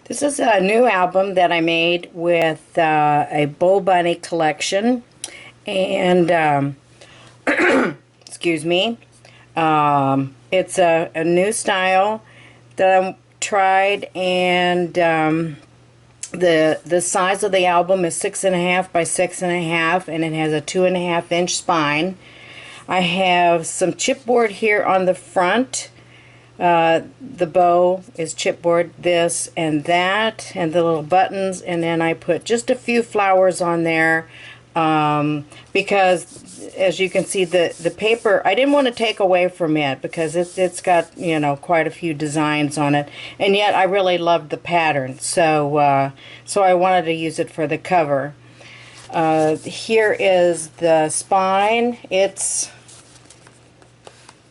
This is a new album that I made with a Bow Bunny collection, and excuse me, it's a new style that I tried, and the size of the album is 6.5 by 6.5, and it has a 2.5-inch spine. I have some chipboard here on the front. The bow is chipboard, this and that, and the little buttons, and then I put just a few flowers on there because, as you can see, the paper, I didn't want to take away from it because it's got, you know, quite a few designs on it, and yet I really loved the pattern, so so I wanted to use it for the cover. Here is the spine.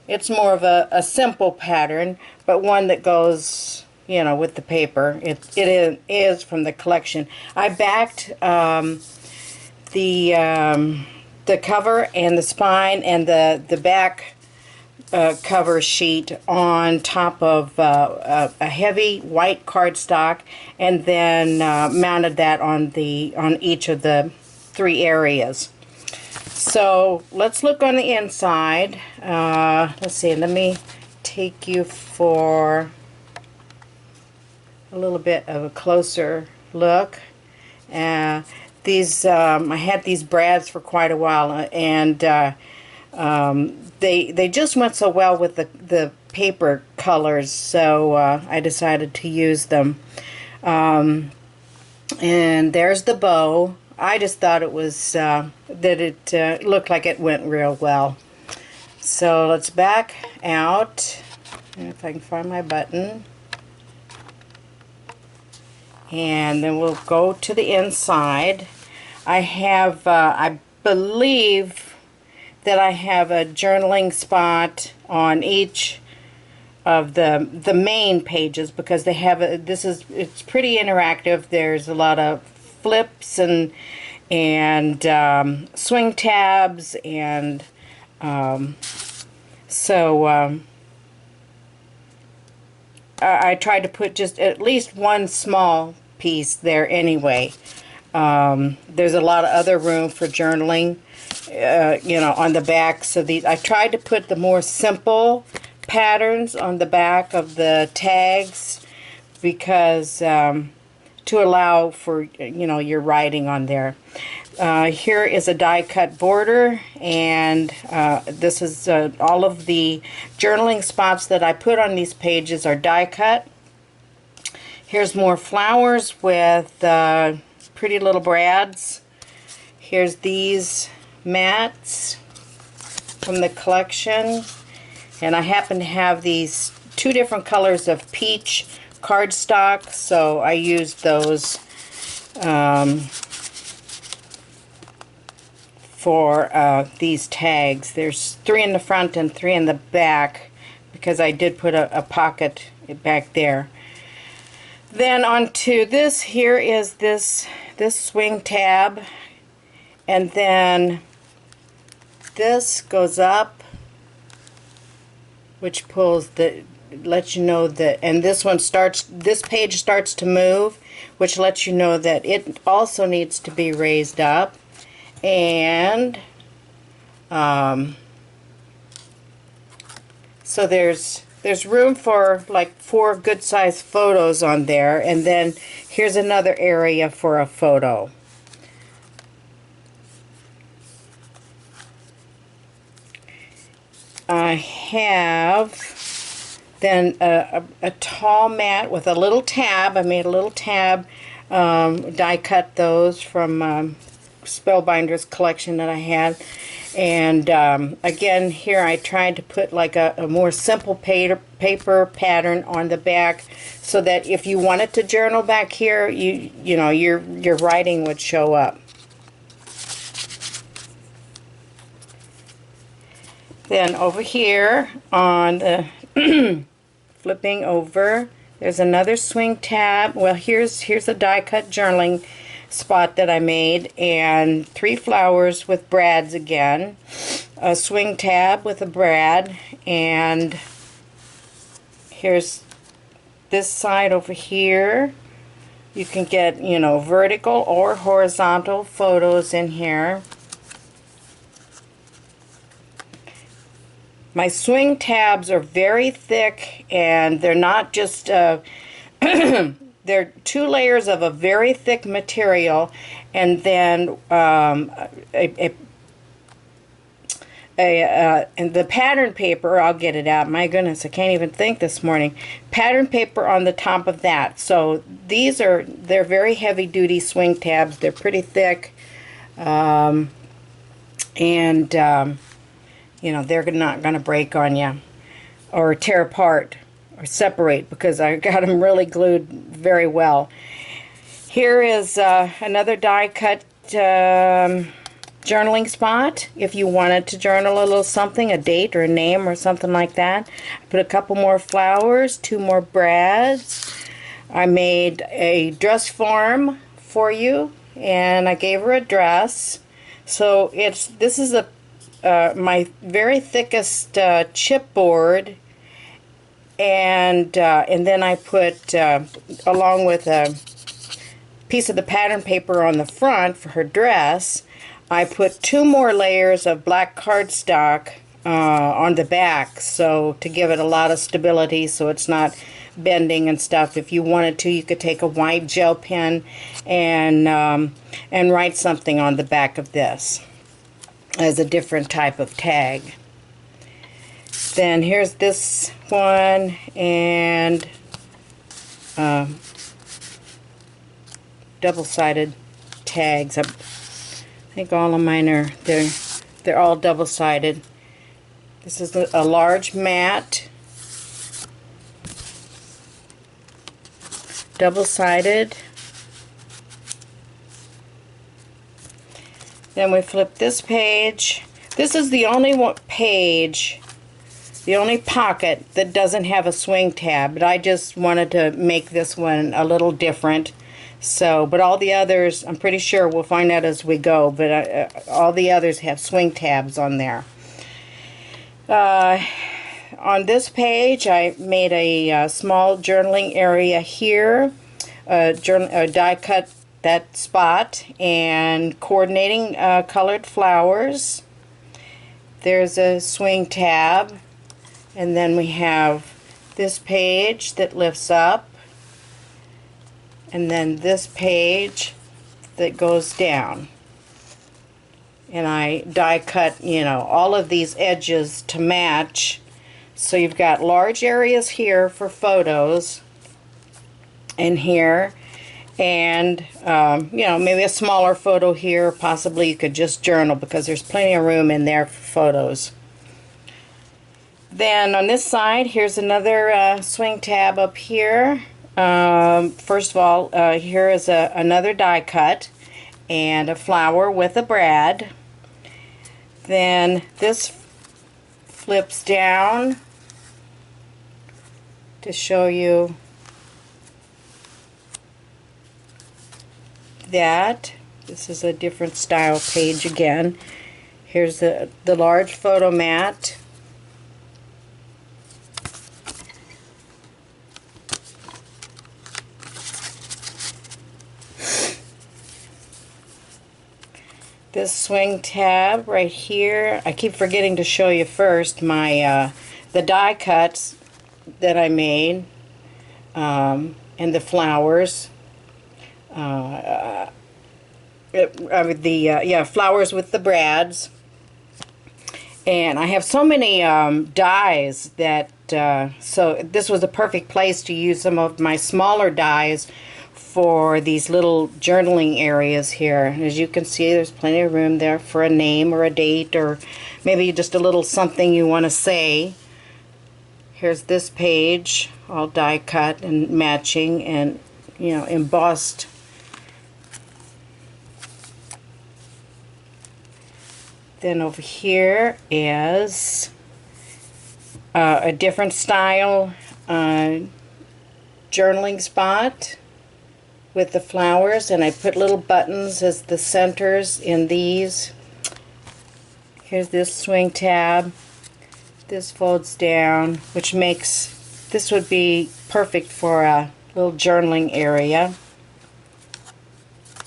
It's more of a simple pattern, but one that goes, you know, with the paper. It is from the collection. I backed the cover and the spine and the back cover sheet on top of a heavy white cardstock, and then mounted that on each of the three areas. So let's look on the inside. Let's see, let me take you for a little bit of a closer look. I had these brads for quite a while, and they just went so well with the paper colors, so I decided to use them. And there's the bow. I just thought it was that it looked like it went real well. So let's back out, if I can find my button, and then we'll go to the inside. I have, I believe that I have a journaling spot on each of the main pages, because they have it's pretty interactive. There's a lot of flips and swing tabs, and I tried to put just at least one small piece there anyway. There's a lot of other room for journaling, you know, on the back. So I tried to put the more simple patterns on the back of the tags, because to allow for, you know, your writing on there. Here is a die cut border, and this is all of the journaling spots that I put on these pages are die cut. Here's more flowers with pretty little brads. Here's these mats from the collection, and I happen to have these two different colors of peach cardstock, so I used those for these tags. There's 3 in the front and 3 in the back, because I did put a pocket back there. Then onto this, here is this swing tab, and then this goes up, which pulls lets you know that, and this page starts to move, which lets you know that it also needs to be raised up. And so there's room for like 4 good-sized photos on there, and then here's another area for a photo. I have then a tall mat with a little tab. I made a little tab, die cut those from Spellbinder's collection that I had. And again, here I tried to put like a more simple paper pattern on the back, so that if you wanted to journal back here, you know, your writing would show up. Then over here on the flipping over, there's another swing tab. Well, here's a die cut journaling spot that I made, and 3 flowers with brads again, a swing tab with a brad, and here's this side over here You can get, you know, vertical or horizontal photos in here. My swing tabs are very thick, and they're not just, they're 2 layers of a very thick material, and then and the pattern paper, I'll get it out. My goodness, I can't even think this morning. Pattern paper on the top of that. So they're very heavy duty swing tabs. They're pretty thick. You know, they're not going to break on you or tear apart or separate, because I got them really glued very well. Here is another die cut journaling spot. If you wanted to journal a little something, a date or a name or something like that. I put a couple more flowers, 2 more brads. I made a dress form for you, and I gave her a dress. So this is my very thickest chipboard, and then I put along with a piece of the pattern paper on the front for her dress, I put 2 more layers of black cardstock on the back, so to give it a lot of stability so it's not bending and stuff. If you wanted to, you could take a white gel pen and write something on the back of this as a different type of tag. Then here's this one, and double-sided tags. I think all of mine are, they're all double-sided. This is a large mat, double-sided. Then we flip this page. This is the only page, the only pocket that doesn't have a swing tab, but I just wanted to make this one a little different. So, but all the others, I'm pretty sure we'll find out as we go, but all the others have swing tabs on there. On this page, I made a small journaling area here, die cut that spot, and coordinating colored flowers. There's a swing tab, and then we have this page that lifts up, and then this page that goes down. And I die cut, you know, all of these edges to match. So you've got large areas here for photos, and here, and you know, maybe a smaller photo here. Possibly you could just journal, because there's plenty of room in there for photos. Then on this side, here's another swing tab up here. First of all, here is another die cut and a flower with a brad. Then this flips down to show you that. This is a different style page again. Here's the large photo mat. This swing tab right here. I keep forgetting to show you first my the die cuts that I made, and the flowers. Flowers with the brads. And I have so many dies that so this was a perfect place to use some of my smaller dies for these little journaling areas here. As you can see, there's plenty of room there for a name or a date, or maybe just a little something you want to say. Here's this page, all die cut and matching, and you know, embossed. Then over here is a different style journaling spot with the flowers, and I put little buttons as the centers in these. Here's this swing tab. This folds down, which makes, this would be perfect for a little journaling area.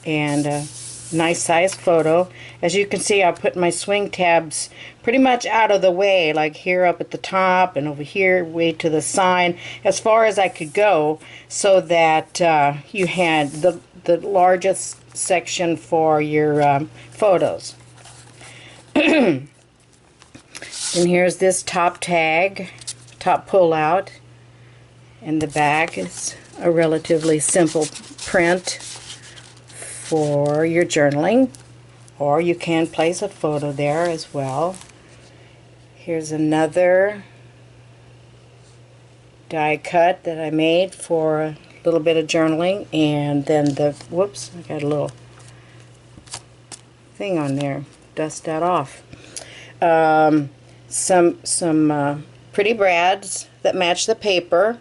and a nice size photo. As you can see, I put my swing tabs pretty much out of the way, like here up at the top and over here way to the side, as far as I could go, so that you had the largest section for your photos. And here's this top tag, top pull out, and the back is a relatively simple print for your journaling, or you can place a photo there as well. Here's another die cut that I made for a little bit of journaling, and then the, whoops, I got a little thing on there, dust that off. Some pretty brads that match the paper,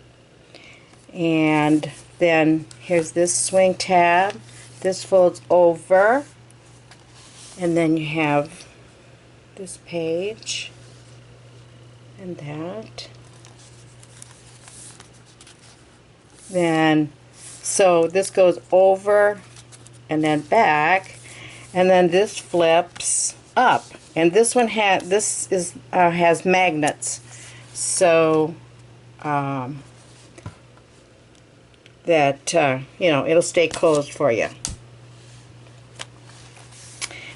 and then here's this swing tab. This folds over, and then you have this page and that. Then, so this goes over and then back, and then this flips up. And this one has magnets, so that you know, it'll stay closed for you.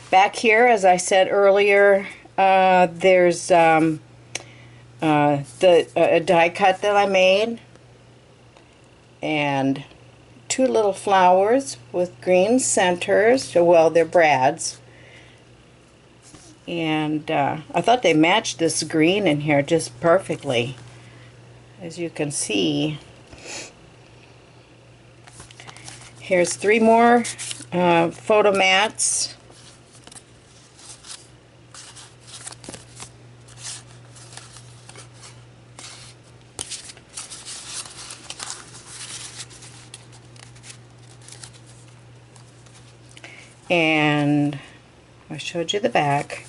Back here, as I said earlier, there's a die cut that I made, and two little flowers with green centers. Well, they're brads, and I thought they matched this green in here just perfectly, as you can see. Here's three more photo mats. And I showed you the back.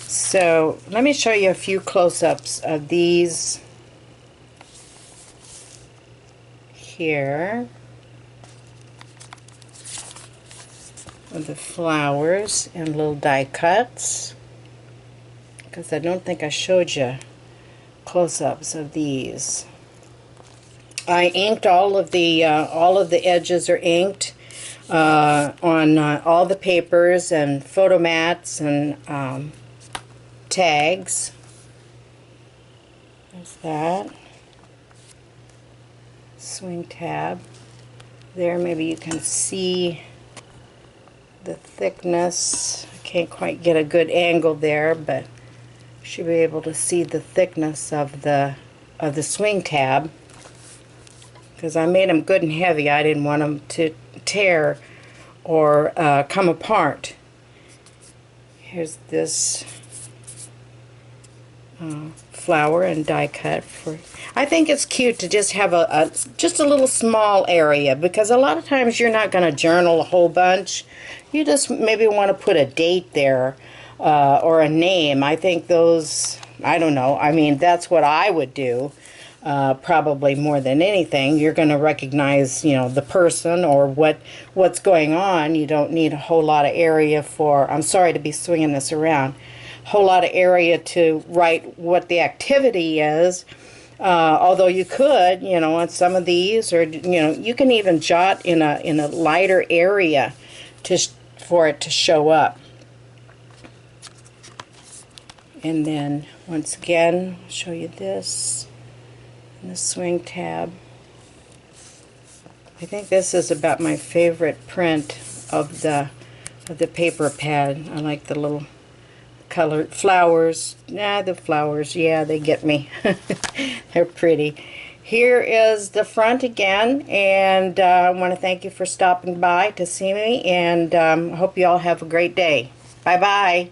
So let me show you a few close-ups of these here, of the flowers and little die cuts, because I don't think I showed you close-ups of these. I inked all of the edges are inked on all the papers and photo mats and tags. There's that swing tab there. Maybe you can see the thickness. I can't quite get a good angle there, but you should be able to see the thickness of the swing tab, because I made them good and heavy. I didn't want them to tear or come apart. Here's this flower and die cut for. I think it's cute to just have just a little small area, because a lot of times you're not going to journal a whole bunch. You just maybe want to put a date there or a name. I think those, I don't know, I mean, that's what I would do. Probably more than anything, you're going to recognize, you know, the person or what's going on. You don't need a whole lot of area for, I'm sorry to be swinging this around, a whole lot of area to write what the activity is. Although you could, you know, on some of these, or you know, you can even jot in a lighter area for it to show up. And then once again, I'll show you this. The swing tab. I think this is about my favorite print of the paper pad. I like the little colored flowers. The flowers, yeah, they get me. They're pretty. Here is the front again, and I want to thank you for stopping by to see me, and I hope you all have a great day. Bye bye.